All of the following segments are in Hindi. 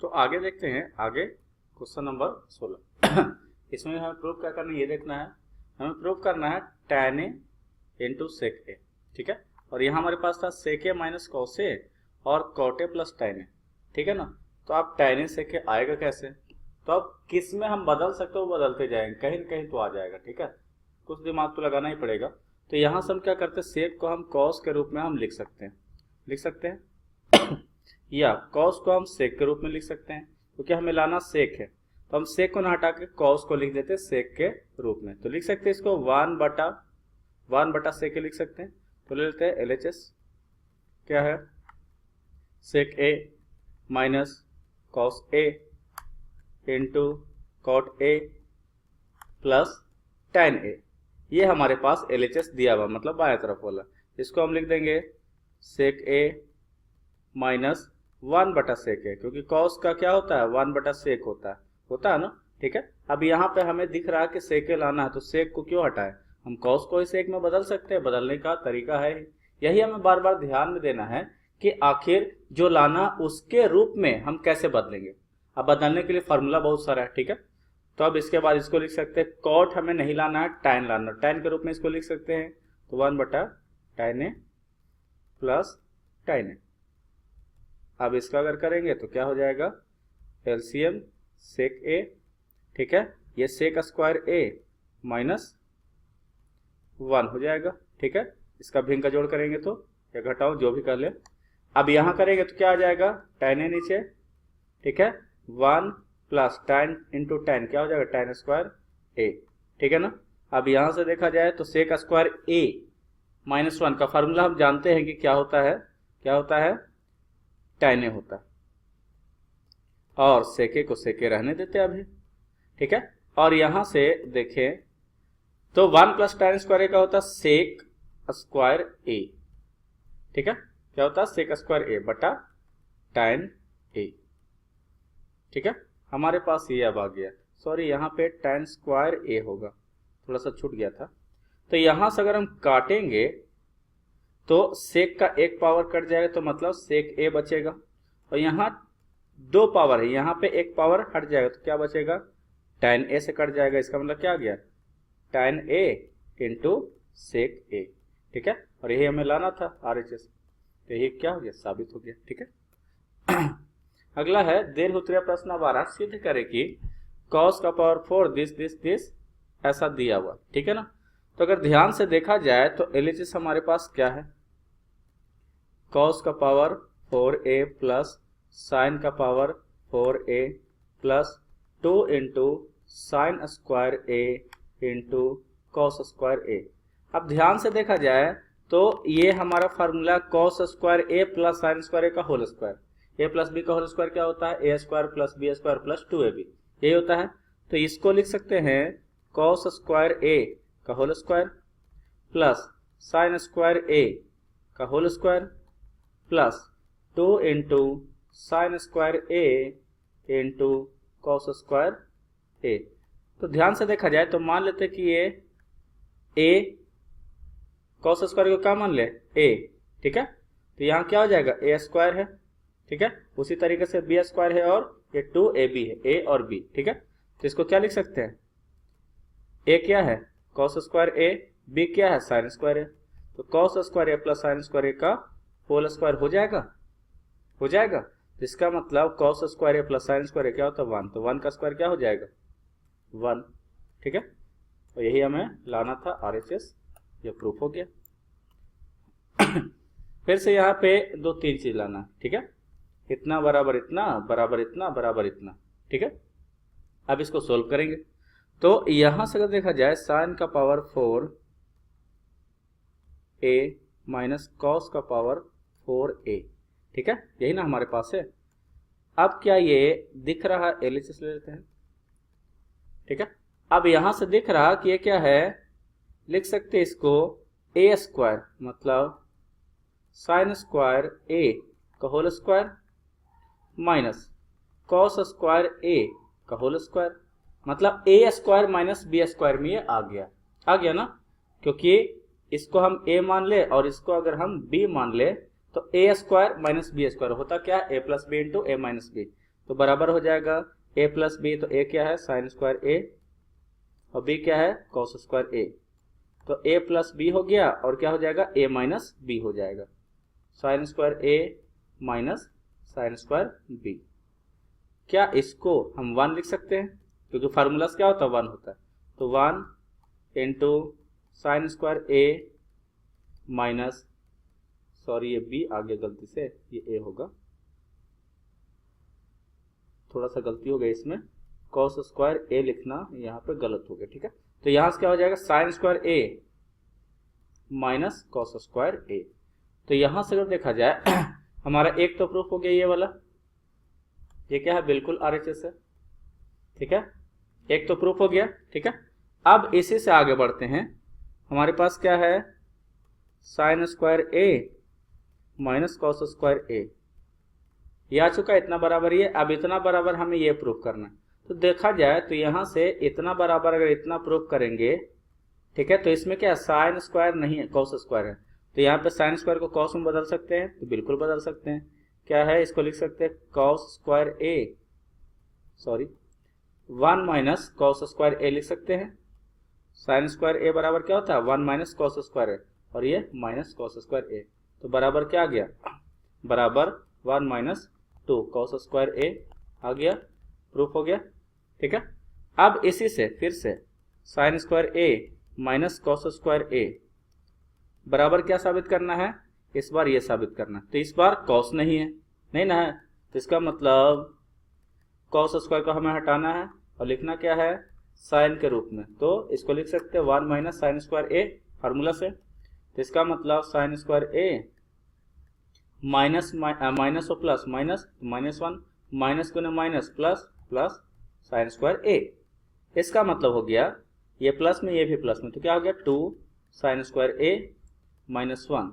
तो आगे देखते हैं, आगे क्वेश्चन नंबर 16। इसमें हमें प्रूफ क्या करना है ये देखना है। हमें प्रूफ करना है tan a इंटू सेक ए, ठीक है। और यहाँ हमारे पास था सेक ए माइनस कॉस ए और cot A plus tan a, ठीक है ना। तो आप tan a सेक ए आएगा कैसे, तो अब किस में हम बदल सकते हो, बदलते जाएंगे, कहीं न कहीं तो आ जाएगा, ठीक है। कुछ दिमाग तो लगाना ही पड़ेगा। तो यहाँ से हम क्या करते हैं, सेक को हम कॉस के रूप में हम लिख सकते हैं या कॉस को हम सेक के रूप में लिख सकते हैं, क्योंकि हमें लाना सेक है। तो हम सेक को ना हटा के कॉस को लिख देते हैं सेक के रूप में। तो लिख सकते हैं इसको 1 बटा सेक लिख सकते हैं। तो ले लेते हैं LHS क्या है, sec A minus cos A into cot A plus tan A. ये हमारे पास LHS दिया हुआ, मतलब बाएं तरफ वाला। इसको हम लिख देंगे सेक ए माइनस 1 बटा सेक ए, क्योंकि कॉस का क्या होता है 1 बटा सेक होता है ना, ठीक है। अब यहाँ पे हमें दिख रहा है कि सेक ए लाना है, तो सेक को क्यों हटाए, हम कॉस को ही सेक में बदल सकते हैं, बदलने का तरीका है यही। हमें बार बार ध्यान में देना है कि आखिर जो लाना उसके रूप में हम कैसे बदलेंगे। अब बदलने के लिए फॉर्मूला बहुत सारा है, ठीक है। तो अब इसके बाद इसको लिख सकते हैं, कॉट हमें नहीं लाना है, टैन लाना है। टैन के रूप में इसको लिख सकते हैं, तो 1 बटा tan A plus tan A. अब इसका अगर करेंगे तो क्या हो जाएगा, एलसीएम सेक ए, ठीक है। ये सेक स्क्वायर ए माइनस 1 हो जाएगा, ठीक है। इसका भिन्न का जोड़ करेंगे तो या घटाओ जो भी कर ले। अब यहाँ करेंगे तो क्या आ जाएगा, टैन ए नीचे, ठीक है, 1 प्लस टैन इंटू टैन क्या हो जाएगा, टैन स्क्वायर ए, ठीक है ना। अब यहां से देखा जाए तो सेक स्क्वायर ए माइनस 1 का फार्मूला हम जानते हैं कि क्या होता है टैन ए होता है, और सेके को सेके रहने देते हैं अभी, ठीक है। और यहां से देखें तो 1 प्लस टैन स्क्वायर ए का होता है सेक स्क्वायर ए, ठीक है। क्या होता है, सेक स्क्वायर ए बटा टैन ए, ठीक है। हमारे पास ये अब आ गया, सॉरी यहाँ पे टैन स्क्वायर ए होगा, थोड़ा सा छूट गया था। तो यहां से अगर हम काटेंगे तो सेक का एक पावर कट जाएगा, तो मतलब सेक ए बचेगा। और यहाँ 2 पावर है, यहाँ पे एक पावर हट जाएगा, तो क्या बचेगा, टैन ए से कट जाएगा। इसका मतलब क्या आ गया, टैन ए इंटू सेक ए, ठीक है। और यही हमें लाना था RHS, तो यही क्या हो गया, साबित हो गया, ठीक है। अगला है देर उत्तरीय प्रश्न 12, सिद्ध करें कि cos का पावर 4 दिस ऐसा दिया हुआ, ठीक है ना। तो अगर ध्यान से देखा जाए तो LHS हमारे पास क्या है, cos का पावर 4a प्लस साइन का power 4a plus 2 into sine square A into cos square A. अब ध्यान से देखा जाए तो ये हमारा formula cos square A plus sine square A का whole square, A plus B का होल स्क्वायर क्या होता है, A square plus B square plus 2ab, यही होता है। तो इसको लिख सकते हैं कॉस स्क्वायर ए का whole square plus sine square A का whole square plus 2 into sine square A into cos square A. तो ध्यान से देखा जाए तो मान लेते कि ये ए कॉस स्क्वायर को क्या मान ले, ए, ठीक है। तो यहाँ क्या हो जाएगा, ए स्क्वायर है, ठीक है। उसी तरीके से बी स्क्वायर है और ये 2ab है, ए और बी, ठीक है। तो इसको क्या लिख सकते हैं, ए क्या है कॉस स्क्वायर ए, बी क्या है साइन स्क्वायर ए। तो cos square A plus sine square A का होल स्क्वायर हो जाएगा। तो इसका मतलब cos square A plus sine square ए क्या होता है 1, तो 1 का स्क्वायर क्या हो जाएगा 1, ठीक है। और यही हमें लाना था RHS, ये प्रूफ हो गया। फिर से यहाँ पे 2-3 चीज लाना है, ठीक है। इतना बराबर इतना बराबर इतना बराबर इतना, ठीक है। अब इसको सोल्व करेंगे तो यहां से अगर देखा जाए साइन का पावर 4a माइनस कॉस का पावर 4a, ठीक है, यही ना हमारे पास है। अब क्या ये दिख रहा है, LHS ले लेते हैं, ठीक है। अब यहां से दिख रहा कि ये क्या है, लिख सकते हैं इसको a स्क्वायर मतलब साइन स्क्वायर a का whole square minus cos square a का होल स्क्वायर, मतलब a square minus B square में ये आ गया ना, क्योंकि इसको हम a मान ले और इसको अगर हम b मान ले तो a square minus B square होता क्या, a plus b into a minus b. तो बराबर हो जाएगा ए प्लस बी, तो ए क्या है साइन स्क्वायर ए और बी क्या है कॉस स्क्वायर ए। तो ए प्लस बी हो गया और क्या हो जाएगा ए माइनस बी हो जाएगा, sign square A minus sine square B. क्या इसको हम 1 लिख सकते हैं, क्योंकि फार्मूला क्या होता है 1 होता है। तो 1 into sine square A minus, sorry ये बी आ गया गलती से, ये ए होगा, थोड़ा सा गलती हो गई इसमें, कॉस स्क्वायर ए लिखना यहाँ पे गलत हो गया, ठीक है। तो यहाँ से क्या हो जाएगा sign square A minus cos square A. तो यहाँ से अगर देखा जाए हमारा एक तो प्रूफ हो गया ये वाला, ये क्या है बिल्कुल आरएचएस है, ठीक है, एक तो प्रूफ हो गया, ठीक है। अब इसी से आगे बढ़ते हैं, हमारे पास क्या है sign square A minus cos square ए, ये आ चुका है, इतना बराबर ये। अब इतना बराबर हमें ये प्रूफ करना है। तो देखा जाए तो यहाँ से इतना बराबर अगर इतना प्रूफ करेंगे, ठीक है, तो इसमें क्या है साइन स्क्वायर नहीं है कॉस स्क्वायर है, तो यहाँ पे साइन स्क्वायर को कॉस में बदल सकते हैं, तो बिल्कुल बदल सकते हैं। क्या है इसको लिख सकते हैं कॉस स्क्वायर ए, सॉरी 1 माइनस कॉस स्क्वायर ए लिख सकते हैं। साइन स्क्वायर ए बराबर क्या होता है 1 माइनस कॉस स्क्वायर ए, और ये माइनस कॉस स्क्वायर ए, तो बराबर क्या आ गया बराबर 1 माइनस 2 कॉस स्क्वायर ए आ गया, प्रूफ हो गया, ठीक है। अब इसी से फिर से sign square A minus cos square ए बराबर क्या साबित करना है, इस बार ये साबित करना है। तो इस बार कॉस नहीं है, नहीं ना है, तो इसका मतलब कॉस स्क्वायर को हमें हटाना है और लिखना क्या है साइन के रूप में। तो इसको लिख सकते हैं 1 minus sine square A formula से। तो इसका मतलब sine square A minus minus और प्लस माइनस माइनस 1 माइनस गुने minus plus plus sine square A. इसका मतलब हो गया ये प्लस में ये भी प्लस में, तो क्या हो गया 2 साइन स्क्वायर ए माइनस 1,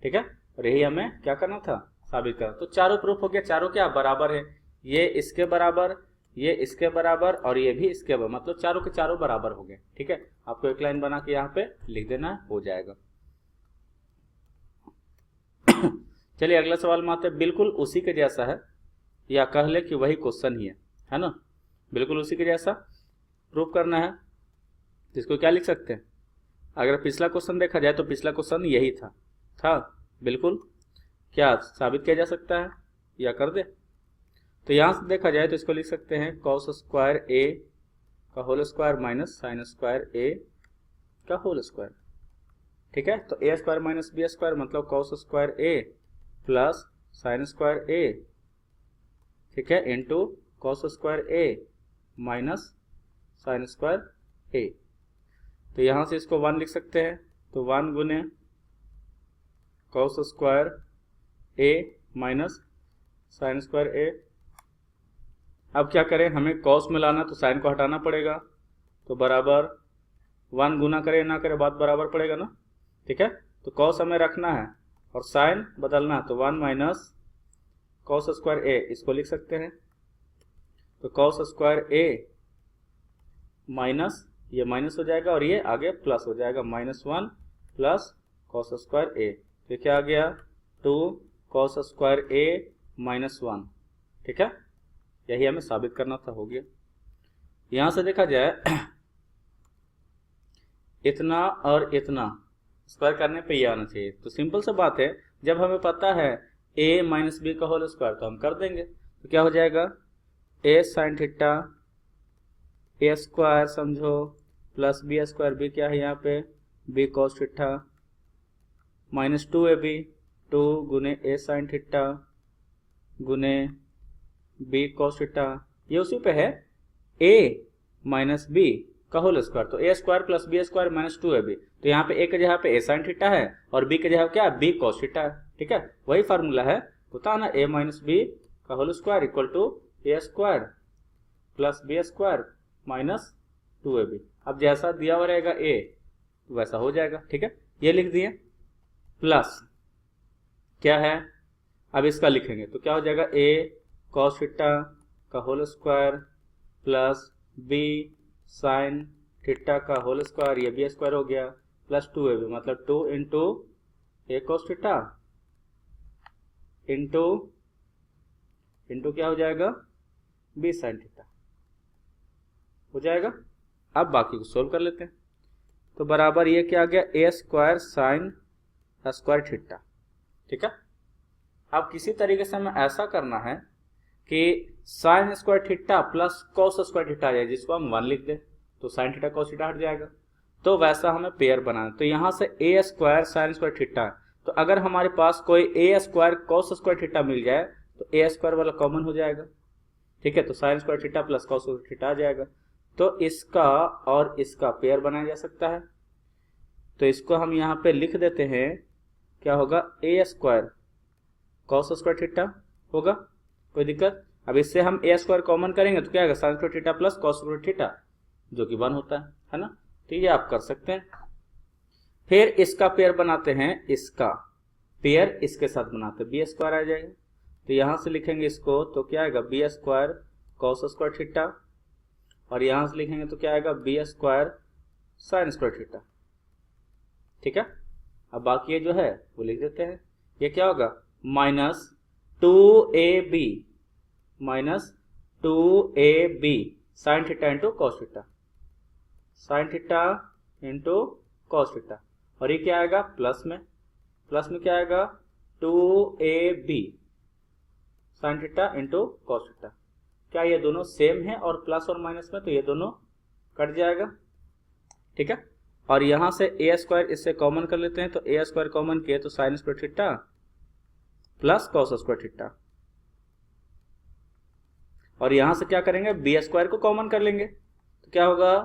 ठीक है। और यही हमें क्या करना था साबित करना। तो चारों प्रूफ हो गया, चारों क्या बराबर है, ये इसके बराबर, ये इसके बराबर और ये भी इसके बराबर, मतलब चारों के चारों बराबर हो गए, ठीक है। आपको एक लाइन बना के यहाँ पे लिख देना हो जाएगा। चलिए अगला सवाल में आते हैं, बिल्कुल उसी के जैसा है, या कह ले कि वही क्वेश्चन ही है ना, बिल्कुल उसी के जैसा प्रूफ करना है। जिसको क्या लिख सकते हैं, अगर पिछला क्वेश्चन देखा जाए तो पिछला क्वेश्चन यही था बिल्कुल, क्या साबित किया जा सकता है या कर दे। तो यहाँ से देखा जाए तो इसको लिख सकते हैं कॉस स्क्वायर ए का whole square minus sine square A का होल स्क्वायर, ठीक है। तो A square minus B square मतलब cos square A plus sine square A, ठीक है, into cos square A minus sine square A. तो यहाँ से इसको 1 लिख सकते हैं, तो 1 गुने cos square A minus sine square A. अब क्या करें, हमें कॉस में लाना तो साइन को हटाना पड़ेगा, तो बराबर 1 गुना करे ना करे बात बराबर पड़ेगा ना, ठीक है। तो कॉस हमें रखना है और साइन बदलना है, तो 1 माइनस कॉस स्क्वायर ए इसको लिख सकते हैं। तो कॉस स्क्वायर ए माइनस ये माइनस हो जाएगा और ये आगे प्लस हो जाएगा, -1 प्लस कॉस स्क्वायर ए, तो क्या आ गया 2 कॉस स्क्वायर ए -1, ठीक है। यही हमें साबित करना था, हो गया। यहां से देखा जाए इतना और इतना स्क्वायर करने पे ये आना चाहिए। तो सिंपल सा बात है, जब हमें पता है a माइनस बी का होल स्क्वायर तो हम कर देंगे। तो क्या हो जाएगा a sine theta A square समझो प्लस बी स्क्वायर, बी क्या है यहाँ पे B cos theta minus 2ab 2 गुने ए साइन थीटा गुने बी कॉस थीटा, ये उसी पे है a माइनस बी का होल स्क्वायर, तो A square plus B square minus 2ab। तो यहाँ पे ए के जगह पे ए साइन थीटा है और बी के जगह क्या बी कॉस थीटा है, ठीक है। वही फार्मूला है होता है ना, ए माइनस बी का whole square equal to a square plus B square minus 2ab। अब जैसा दिया हुआ रहेगा ए वैसा हो जाएगा, ठीक है। ये लिख दिए, प्लस क्या है अब इसका लिखेंगे, तो क्या हो जाएगा ए कॉस थीटा का whole square plus b sine theta का होल स्क्वायर, ये बी स्क्वायर हो गया प्लस 2ab, मतलब 2 into a cos theta into क्या हो जाएगा बी साइन थीटा हो जाएगा। अब बाकी को सोल्व कर लेते हैं। तो बराबर ये क्या आ गया, ए स्क्वायर साइन स्क्वायर थीटा। ठीक है, अब किसी तरीके से हमें ऐसा करना है कि sine square theta plus cos square theta आ जाए, जिसको हम 1 लिख दें तो साइन थीटा कॉस थीटा हट जाएगा। तो वैसा हमें पेयर बनाना। तो यहाँ से ए स्क्वायर साइन स्क्वायर थीटा, तो अगर हमारे पास कोई ए स्क्वायर कॉस स्क्वायर थीटा मिल जाए तो ए स्क्वायर वाला कॉमन हो जाएगा। ठीक है, तो sine square theta plus cos square theta आ जाएगा। तो इसका और इसका पेयर बनाया जा सकता है। तो इसको हम यहाँ पे लिख देते हैं, क्या होगा, ए स्क्वायर कॉस स्क्वायर थीटा होगा, कोई दिक्कत। अब इससे हम ए स्क्वायर कॉमन करेंगे तो क्या आएगा, sign square theta plus cos square theta, जो कि 1 होता है ना। तो ये आप कर सकते हैं। फिर इसका पेयर बनाते हैं, इसका पेयर इसके साथ बनाते हैं, बी स्क्वायर आ जाएगा। तो यहां से लिखेंगे इसको तो क्या आएगा, b square cos square theta, और यहां से लिखेंगे तो क्या आएगा, b square sine square theta. ठीक है, अब बाकी ये जो है वो लिख देते हैं। ये क्या होगा, minus 2ab minus 2ab sign theta into cos theta, sign theta into cos theta, और ये क्या आएगा प्लस में क्या आएगा 2ab sign theta into cos theta. क्या ये दोनों सेम है और प्लस और माइनस में, तो ये दोनों कट जाएगा। ठीक है, और यहां से ए स्क्वायर इससे कॉमन कर लेते हैं। तो ए स्क्वायर कॉमन किए तो sine square theta plus cos square theta, और यहां से क्या करेंगे, बी स्क्वायर को कॉमन कर लेंगे तो क्या होगा,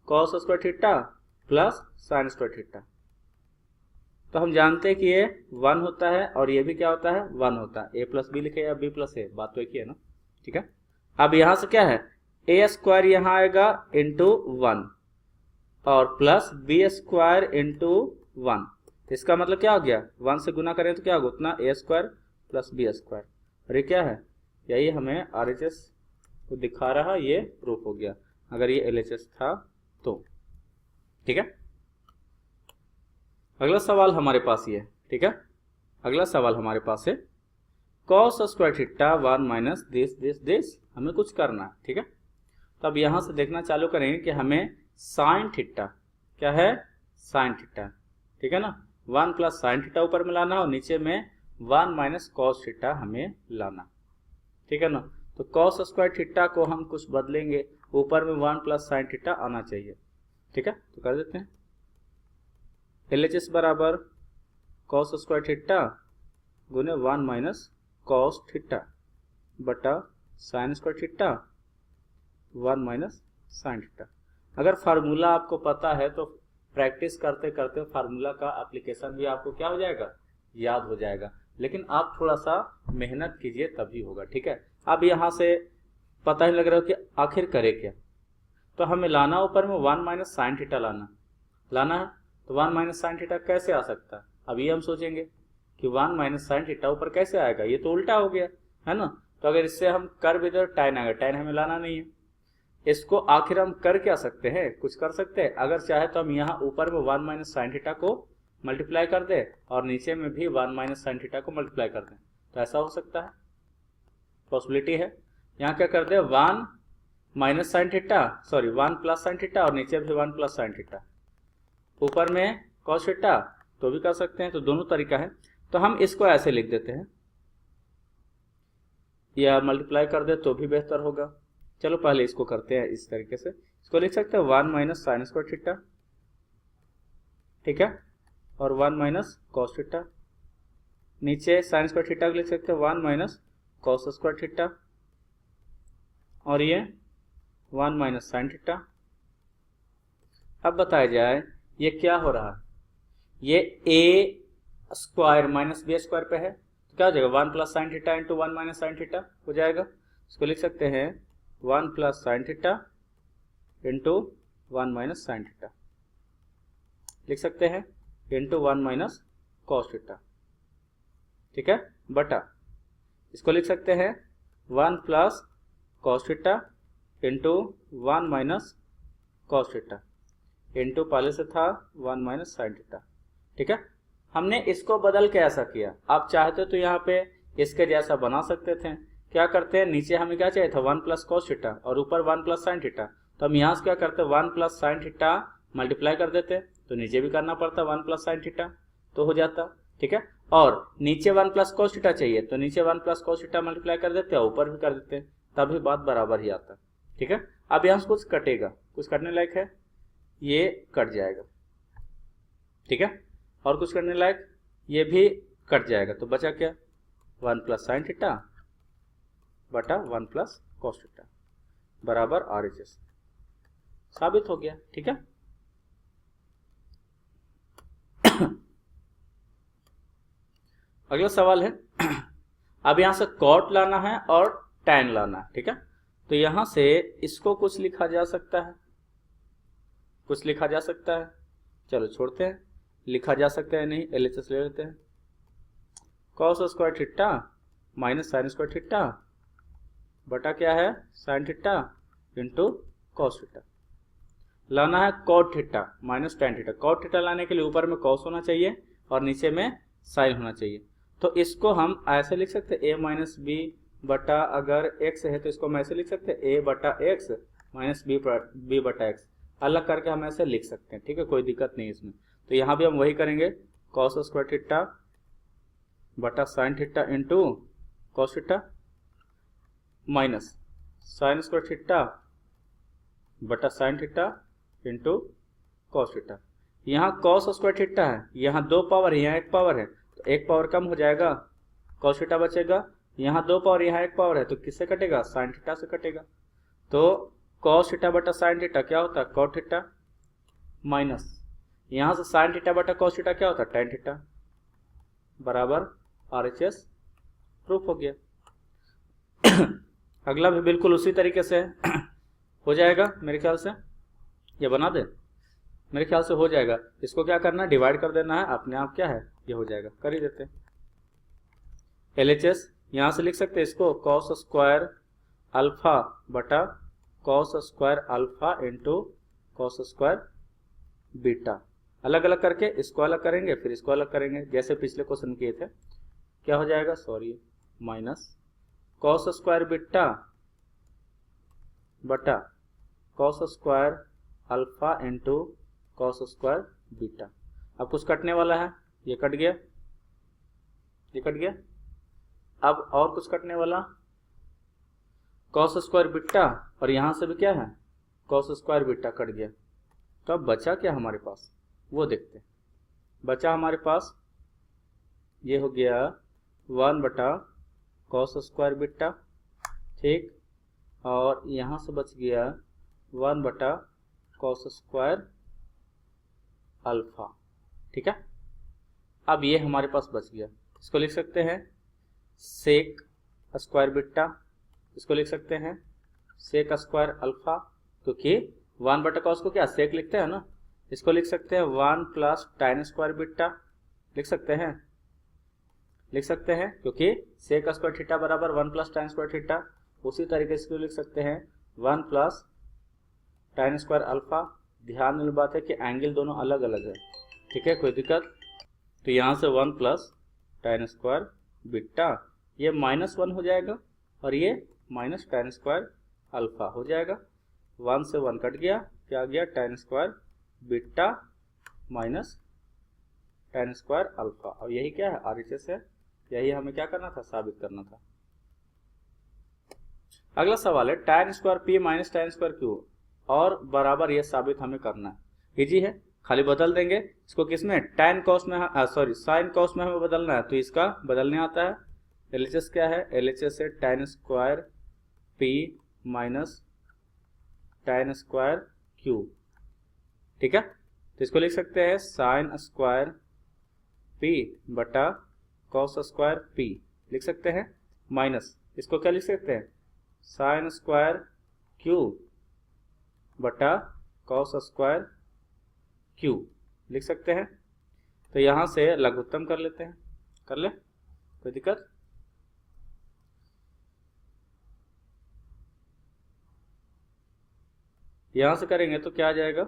cos square theta plus sine square theta. तो हम जानते हैं कि ये 1 होता है और ये भी क्या होता है, 1 होता है। ए प्लस बी लिखे या बी प्लस ए, बात तो एक ही है ना। ठीक है, अब यहां से क्या है, ए स्क्वायर यहां आएगा इंटू 1 और प्लस बी स्क्वायर इंटू 1। इसका मतलब क्या हो गया, 1 से गुना करें तो क्या होगा, उतना ए स्क्वायर प्लस बी स्क्वायर। और ये क्या है, यही हमें RHS को दिखा रहा, ये प्रूफ हो गया अगर ये LHS था तो। ठीक है, अगला सवाल हमारे पास ये है। ठीक है, अगला सवाल हमारे पास है cos square theta 1 minus this हमें कुछ करना है। ठीक है, तो अब यहां से देखना चालू करेंगे कि हमें साइन थीटा, क्या है, साइन थीटा। ठीक है ना, 1 प्लस साइन थीटा ऊपर में लाना और नीचे में 1 माइनस कॉस थीटा हमें लाना। ठीक है ना, तो कॉस स्क्वायर थीटा को हम कुछ बदलेंगे, ऊपर में 1 प्लस साइन थीटा आना चाहिए। ठीक है, तो कर देते हैं, LHS बराबर कॉस स्क्वायर थीटा गुने 1 माइनस कॉस थीटा बटा sign square theta 1 minus sine theta. अगर फार्मूला आपको पता है तो प्रैक्टिस करते करते फार्मूला का एप्लीकेशन भी आपको क्या हो जाएगा, याद हो जाएगा। लेकिन आप थोड़ा सा मेहनत कीजिए तभी होगा। ठीक है, अब यहाँ से पता ही लग रहा हो कि आखिर करे क्या, तो हमें लाना ऊपर में 1 माइनस साइन थीटा लाना है। तो 1 माइनस साइन थीटा कैसे आ सकता है, अब ये हम सोचेंगे कि 1 माइनस साइन थीटा ऊपर कैसे आएगा, ये तो उल्टा हो गया है ना। तो अगर इससे हम कर भी दे टैन आएगा, टैन हमें लाना नहीं है। इसको आखिर हम कर क्या सकते हैं, कुछ कर सकते हैं। अगर चाहे तो हम यहाँ ऊपर में 1 माइनस साइन थीटा को मल्टीप्लाई कर दे और नीचे में भी 1 माइनस साइन थीटा को मल्टीप्लाई कर दें, तो ऐसा हो सकता है, पॉसिबिलिटी है। यहाँ क्या कर दे, 1 minus sine theta, sorry 1 plus sine theta और नीचे भी 1 प्लस साइन थीटा, ऊपर में कॉस थीटा, तो भी कर सकते हैं। तो दोनों तरीका है। तो हम इसको ऐसे लिख देते हैं, या मल्टीप्लाई कर दे तो भी बेहतर होगा। चलो पहले इसको करते हैं इस तरीके से। इसको लिख सकते हैं 1 माइनस साइन स्क्वायर थीटा, ठीक है, और 1 माइनस कॉस थीटा। नीचे साइन स्क्वायर थीटा को लिख सकते हैं 1 माइनस कॉस स्क्वायर थीटा, और ये 1 माइनस साइन थीटा। अब बताया जाए ये क्या हो रहा है, ये a square minus B square पे है, तो क्या हो जाएगा 1 plus sine theta into 1 minus sine theta हो जाएगा। इसको लिख सकते हैं 1 plus sine theta into 1 minus sine theta, लिख सकते हैं इंटू 1 माइनस कॉस थीटा, ठीक है, बटा इसको लिख सकते हैं 1 plus cos theta into 1 minus cos theta into पहले से था 1 माइनस साइन थीटा। ठीक है, हमने इसको बदल के ऐसा किया। आप चाहते तो यहाँ पे इसके जैसा बना सकते थे क्या करते हैं, नीचे हमें क्या चाहिए था 1 प्लस कॉस थीटा और ऊपर 1 प्लस साइन थीटा, तो हम यहाँ से क्या करते हैं 1 प्लस साइन थीटा मल्टीप्लाई कर देते हैं, तो नीचे भी करना पड़ता 1 प्लस साइन थीटा तो हो जाता, ठीक है। और नीचे 1 प्लस कॉस थीटा चाहिए तो नीचे 1 प्लस कॉस थीटा मल्टीप्लाई कर देते हैं, ऊपर भी कर देते हैं, तभी बात बराबर ही आता है, ठीक है। अब यहाँ से कुछ कटेगा, कुछ कटने लायक है, ये कट जाएगा, ठीक है, और कुछ करने लायक ये भी कट जाएगा, तो बचा क्या 1 प्लस साइन थीटा बटा 1 प्लस कॉस थीटा बराबर RHS, साबित हो गया, ठीक है। अगला सवाल है, अब यहां से कॉट लाना है और टैन लाना है, ठीक है। तो यहां से इसको कुछ लिखा जा सकता है, कुछ लिखा जा सकता है, चलो छोड़ते हैं, लिखा जा सकता है नहीं, LHS ले लेते हैं, cos square theta minus sine square theta बटा क्या है sine theta into cos theta. लाना है cot theta minus tan theta, cot theta लाने के लिए ऊपर में कॉस होना चाहिए और नीचे में साइन होना चाहिए, तो इसको हम ऐसे लिख सकते हैं a माइनस बी बटा, अगर x है तो इसको हम ऐसे लिख सकते हैं a बटा एक्स माइनस बी बटा एक्स, अलग करके हम ऐसे लिख सकते हैं, ठीक है, कोई दिक्कत नहीं इसमें। तो यहाँ भी हम वही करेंगे, कॉस स्क्वायर थीटा बटा sine theta into cos theta minus sine square theta बटा sine theta into cos theta. यहाँ कॉस स्क्वायर थीटा है, यहाँ 2 पावर है, यहाँ 1 पावर है, तो 1 पावर कम हो जाएगा, कॉस थीटा बचेगा, यहाँ 2 पावर यहाँ 1 पावर है, तो किससे कटेगा साइन थीटा से कटेगा, तो कॉस थीटा बटा साइन थीटा क्या होता है कॉट थीटा माइनस यहाँ से साइन थीटा बटा कॉस थीटा क्या होता है टैन थीटा बराबर RHS, प्रूफ हो गया। अगला भी बिल्कुल उसी तरीके से हो जाएगा मेरे ख्याल से, ये बना दे, मेरे ख्याल से हो जाएगा। इसको क्या करना है डिवाइड कर देना है, अपने आप क्या है ये हो जाएगा, कर ही देते हैं। LHS यहाँ से लिख सकते हैं इसको कॉस स्क्वायर अल्फा बटा cos square alpha into cos square beta, अलग अलग करके इसको अलग करेंगे फिर इसको अलग करेंगे, जैसे पिछले क्वेश्चन किए थे। क्या हो जाएगा sorry minus cos square beta बटा cos square alpha into cos square beta. अब कुछ कटने वाला है, ये कट गया, ये कट गया, अब और कुछ कटने वाला कॉस स्क्वायर बीटा और यहां से भी क्या है कॉस स्क्वायर बीटा कट गया, तो अब बचा क्या हमारे पास वो देखते हैं। बचा हमारे पास ये हो गया 1 बटा कॉस स्क्वायर बीटा, ठीक, और यहां से बच गया 1 बटा कॉस स्क्वायर अल्फा, ठीक है। अब ये हमारे पास बच गया, इसको लिख सकते हैं सेक स्क्वायर बीटा, इसको लिख सकते हैं सेक स्क्वायर अल्फा, क्योंकि 1 बटा कॉस को क्या सेक लिखते हैं ना, इसको लिख सकते हैं 1 प्लस टैन स्क्वायर बीटा, लिख सकते हैं, लिख सकते हैं, क्योंकि सेक स्क्वायर थीटा बराबर 1 प्लस टैन स्क्वायर थीटा। उसी तरीके से लिख सकते हैं 1 प्लस टैन स्क्वायर अल्फा। ध्यान वाली बात है कि एंगल दोनों अलग अलग है, ठीक है, कोई दिक्कत। तो यहाँ से 1 प्लस टैन स्क्वायर बीटा, ये -1 हो जाएगा और ये माइनस टैन स्क्वायर अल्फा हो जाएगा, 1 से 1 कट गया, क्या आ गया tan square beta minus tan square alpha, और यही क्या है RHS है, यही हमें क्या करना था साबित करना था। अगला सवाल है tan square P minus tan square Q और बराबर ये साबित हमें करना है। इजी है, खाली बदल देंगे इसको किसमें टैन कॉस में, सॉरी साइन कॉस में हमें बदलना है, तो इसका बदलने आता है। LHS क्या है, LHS है tan square P minus tan square Q, ठीक है। तो इसको लिख सकते हैं साइन स्क्वायर पी बटा कॉस स्क्वायर पी, लिख सकते हैं, माइनस इसको क्या लिख सकते हैं साइन स्क्वायर क्यू बटा कॉस स्क्वायर क्यू, लिख सकते हैं। तो यहां से लघुत्तम कर लेते हैं, कर ले, कोई दिक्कत। यहां से करेंगे तो क्या आ जाएगा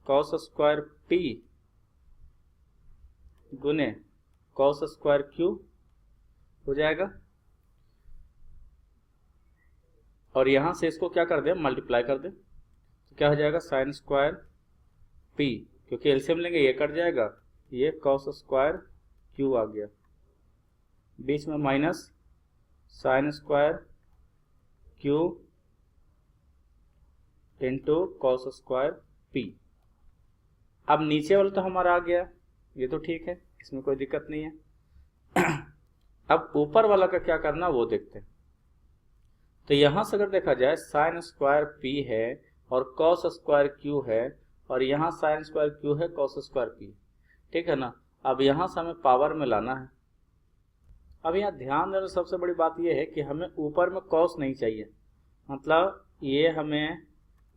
कॉस स्क्वायर पी गुने कॉस स्क्वायर क्यू हो जाएगा, और यहाँ से इसको क्या कर दे, मल्टीप्लाई कर दे, तो क्या हो जाएगा साइन स्क्वायर पी, क्योंकि एलसीएम लेंगे ये कट जाएगा, ये कॉस स्क्वायर क्यू आ गया, बीच में minus sine square Q into cos square P. अब नीचे वाला तो हमारा आ गया, ये तो ठीक है, इसमें कोई दिक्कत नहीं है। अब ऊपर वाला का क्या करना वो देखते हैं। तो यहां से अगर देखा जाए साइन स्क्वायर पी है और कॉस स्क्वायर क्यू है, और यहाँ साइन स्क्वायर क्यू है, कॉस स्क्वायर पी, ठीक है ना। अब यहाँ से हमें पावर में लाना है। अब यहाँ ध्यान देना सबसे बड़ी बात यह है कि हमें ऊपर में कॉस नहीं चाहिए, मतलब ये हमें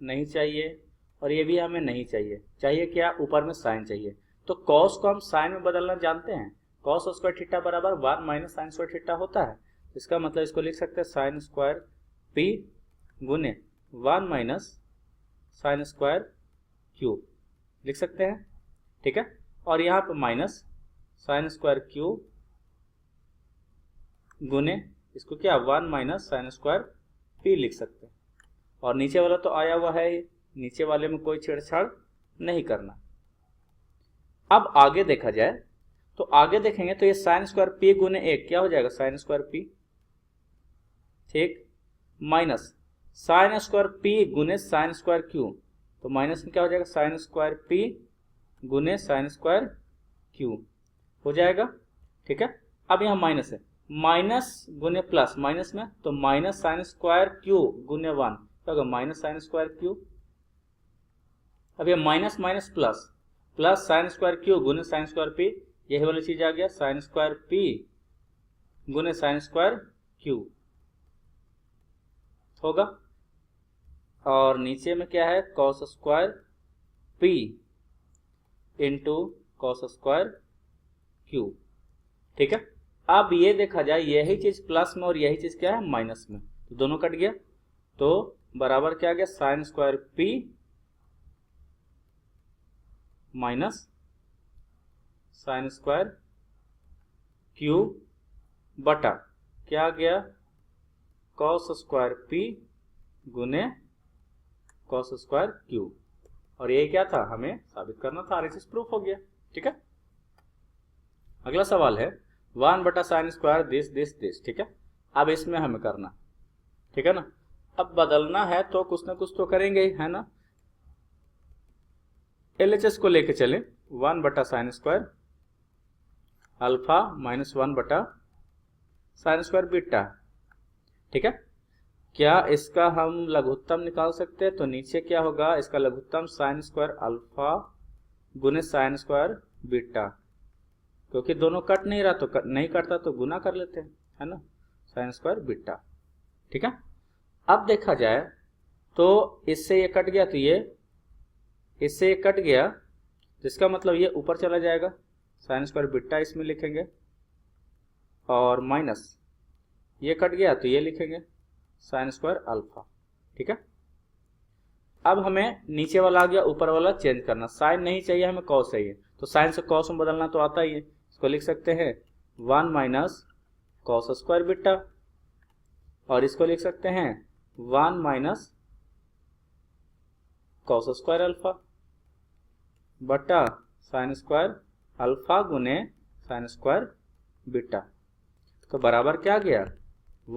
नहीं चाहिए और ये भी हमें नहीं चाहिए, चाहिए क्या, ऊपर में साइन चाहिए। तो कॉस को हम साइन में बदलना जानते हैं, कॉस स्क्वायर थीटा बराबर 1 माइनस साइन स्क्वायर थीटा होता है। इसका मतलब इसको लिख सकते हैं साइन स्क्वायर पी गुने 1 माइनस साइन स्क्वायर क्यू लिख सकते हैं, ठीक है। और यहाँ पे माइनस साइन स्क्वायर क्यू गुने इसको क्या 1 माइनस साइन स्क्वायर पी लिख सकते हैं। और नीचे वाला तो आया हुआ है, नीचे वाले में कोई छेड़छाड़ नहीं करना। अब आगे देखा जाए तो आगे देखेंगे तो ये साइन स्क्वायर पी गुने 1 क्या हो जाएगा, साइन स्क्वायर पी, ठीक, माइनस साइन स्क्वायर पी गुने साइन स्क्वायर क्यू, तो माइनस में क्या हो जाएगा, साइन स्क्वायर पी गुने साइन स्क्वायर क्यू हो जाएगा, ठीक है। अब यहाँ माइनस है, माइनस गुने प्लस, माइनस में तो माइनस साइन स्क्वायर क्यू गुने 1 क्या होगा, माइनस साइन स्क्वायर क्यू। अब ये minus minus plus, plus sine square Q गुने साइन स्क्वायर पी, यही वाली चीज आ गया, साइन स्क्वायर पी गुने साइन स्क्वायर क्यू होगा। और नीचे में क्या है, cos square P into cos square Q, ठीक है। अब ये देखा जाए यही चीज प्लस में और यही चीज क्या है, माइनस में, तो दोनों कट गया, तो बराबर क्या आ गया, sine square P minus sine square Q बटा क्या आ गया, कॉस स्क्वायर पी गुने कॉस स्क्वायर क्यू। और ये क्या था, हमें साबित करना था, आरएचएस प्रूफ हो गया, ठीक है। अगला सवाल है 1 बटा साइन स्क्वायर दिस, ठीक है। अब इसमें हमें करना, ठीक है ना। अब बदलना है तो कुछ ना कुछ तो करेंगे ही, है ना। एलएचएस को लेके चले, 1 बटा साइन स्क्वायर अल्फा माइनस 1 बटा साइन स्क्वायर बीटा, ठीक है। क्या इसका हम लघुत्तम निकाल सकते हैं, तो नीचे क्या होगा, इसका लघुत्तम साइन स्क्वायर अल्फा गुने साइन स्क्वायर बीटा, क्योंकि दोनों कट नहीं रहा तो नहीं कटता तो गुना कर लेते हैं, है ना, साइन स्क्वायर बीटा, ठीक है। अब देखा जाए तो इससे ये कट गया, तो ये इससे ये कट गया, जिसका मतलब ये ऊपर चला जाएगा, साइन स्क्वायर बीटा इसमें लिखेंगे, और माइनस ये कट गया तो ये लिखेंगे साइन स्क्वायर अल्फा, ठीक है। अब हमें नीचे वाला आ गया, ऊपर वाला चेंज करना, साइन नहीं चाहिए हमें, कॉस चाहिए, तो साइन से कॉस में बदलना तो आता ही है। इसको लिख सकते हैं 1 माइनस कॉस स्क्वायर बीटा, और इसको लिख सकते हैं 1 माइनस कॉस स्क्वायर अल्फा बटा साइन स्क्वायर अल्फा गुने साइन स्क्वायर बीटा, तो बराबर क्या गया,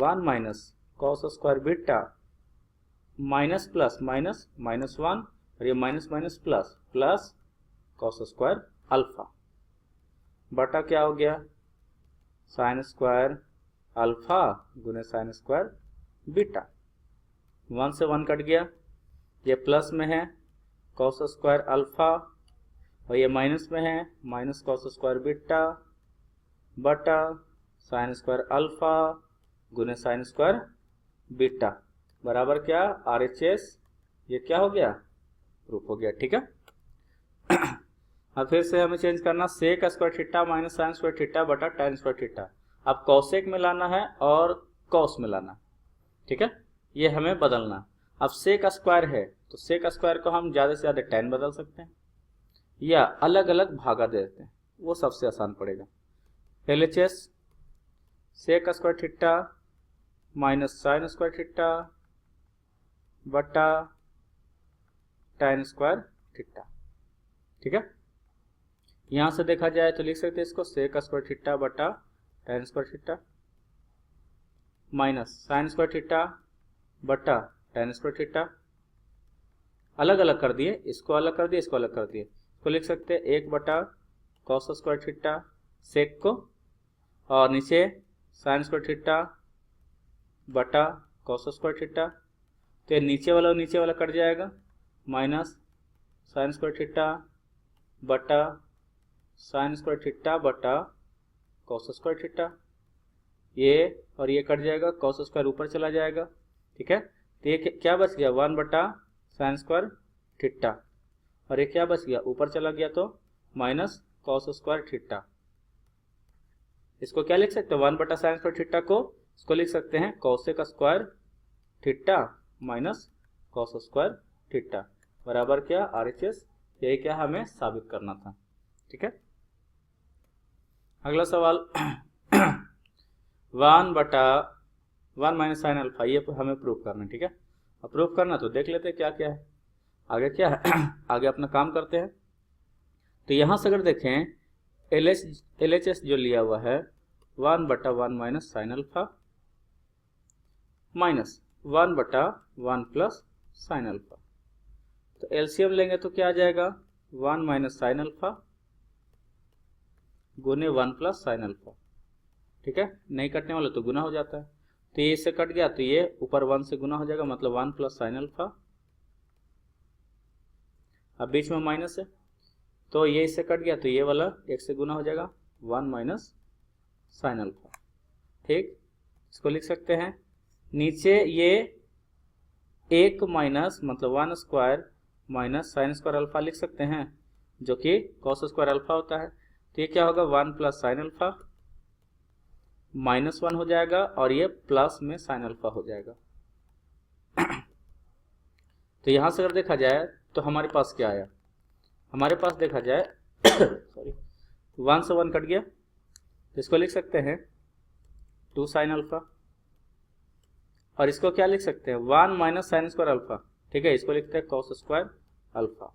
1 minus cos square beta minus plus minus minus 1, और ये minus minus plus plus cos square alpha बटा क्या हो गया, साइन स्क्वायर अल्फा गुने साइन स्क्वायर बीटा। 1 से 1 कट गया, ये प्लस में है कॉस स्क्वायर अल्फा, और ये माइनस में है माइनस कॉस स्क्वायर बीटा बटा साइन स्क्वायर अल्फा गुने साइन स्क्वायर बीटा, बराबर क्या, आरएचएस, ये क्या हो गया, प्रूफ हो गया, ठीक है। अब फिर से हमें चेंज करना, sec square theta minus sine square theta बटा tan स्क्वायर थीटा। अब कॉसेक में लाना है और कॉस में लाना, ठीक है, ये हमें बदलना। अब सेक स्क्वायर है तो सेक स्क्वायर को हम ज़्यादा से ज़्यादा tan बदल सकते हैं, या अलग अलग भागा दे देते हैं, वो सबसे आसान पड़ेगा। LHS sec square theta minus sine square theta बटा tan स्क्वायर थीटा, ठीक है। यहां से देखा जाए तो लिख सकते हैं इसको सेक स्क्वायर थीटा बटा tan square theta minus sine square theta बटा tan स्क्वायर थीटा। अलग अलग कर दिए, इसको अलग कर दिए, इसको अलग कर दिए। इसको लिख सकते हैं 1 बटा कॉस स्क्वायर थीटा सेक को, और नीचे साइन स्क्वायर थीटा बटा कॉस स्क्वायर थीटा। तो नीचे वाला कट जाएगा, माइनस साइन स्क्वायर थीटा बटा साइन स्क्वायर थीटा बटा कॉस स्क्वायर थीटा। ये और ये कट जाएगा, कॉस स्क्वायर ऊपर चला जाएगा, ठीक है। तो ये क्या बच गया 1 बटा साइन स्क्वायर थीटा, और ये क्या बच गया ऊपर चला गया तो माइनस कॉस स्क्वायर थीटा। इसको क्या लिख सकते हैं 1 बटा साइन स्क्वायर थीटा को, इसको लिख सकते हैं cosec square theta minus cos square theta बराबर क्या RHS। यही क्या हमें साबित करना था, ठीक है। अगला सवाल 1 बटा 1 माइनस साइन अल्फा, ये हमें प्रूव करना है, ठीक है। अब प्रूव करना तो देख लेते हैं क्या क्या है, आगे क्या है आगे अपना काम करते हैं। तो यहां से अगर देखें LHS जो लिया हुआ है 1 बटा 1 माइनस साइन अल्फा माइनस 1 बटा 1 प्लस साइन अल्फा। तो एलसीएम लेंगे तो क्या आ जाएगा 1 माइनस साइन अल्फा गुने 1 प्लस साइन अल्फा, ठीक है। नहीं कटने वाला तो गुना हो जाता है, तो ये इससे कट गया तो ये ऊपर 1 से गुना हो जाएगा, मतलब 1 प्लस साइन अल्फा। अब बीच में माइनस है तो ये इससे कट गया तो ये वाला 1 से गुना हो जाएगा 1 माइनस साइन अल्फा, ठीक। इसको लिख सकते हैं नीचे ये 1 माइनस मतलब 1 square minus sine square alpha लिख सकते हैं, जो कि कॉस स्क्वायर अल्फा होता है। तो ये क्या होगा 1 प्लस साइन अल्फा माइनस 1 हो जाएगा, और ये प्लस में साइन अल्फा हो जाएगा। तो यहां से अगर देखा जाए तो हमारे पास क्या आया, हमारे पास देखा जाए सॉरी 1 से 1 कट गया, तो इसको लिख सकते हैं 2 साइन अल्फा, और इसको क्या लिख सकते हैं 1 माइनस साइन स्क्वायर अल्फा, ठीक है। इसको लिखते हैं कॉस स्क्वायर अल्फा,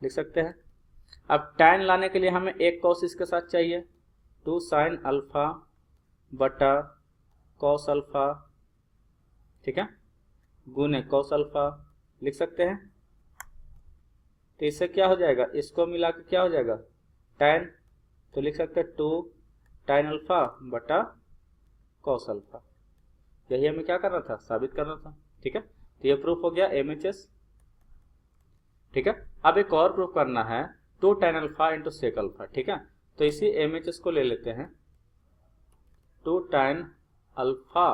लिख सकते हैं। अब tan लाने के लिए हमें एक कॉस इसके साथ चाहिए, 2 साइन अल्फा बटा कॉस अल्फा, ठीक है, गुने कॉस अल्फा लिख सकते हैं। तो इससे क्या हो जाएगा, इसको मिला के क्या हो जाएगा tan, तो लिख सकते हैं 2 tan अल्फा बटा कॉस अल्फा। यही हमें क्या करना था, साबित करना था, ठीक है। तो ये प्रूफ हो गया MHS, ठीक है। अब एक और प्रूफ करना है 2 tan alpha into sec alpha, ठीक है। तो इसी MHS को ले लेते हैं 2 tan अल्फा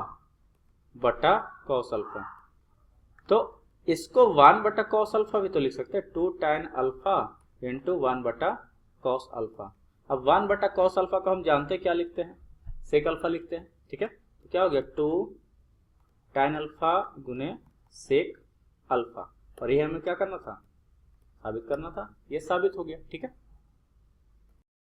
बटा कॉस अल्फा। तो इसको 1 बटा कॉस अल्फा भी तो लिख सकते हैं 2 tan अल्फा इंटू 1 बटा कॉस अल्फा। अब 1 बटा कॉस अल्फा को हम जानते हैं क्या लिखते हैं, सेक अल्फा लिखते हैं, ठीक है। तो क्या हो गया 2 tan अल्फा गुने सेक अल्फा, और ये हमें क्या करना था, साबित करना था। ये साबित हो गया, ठीक है।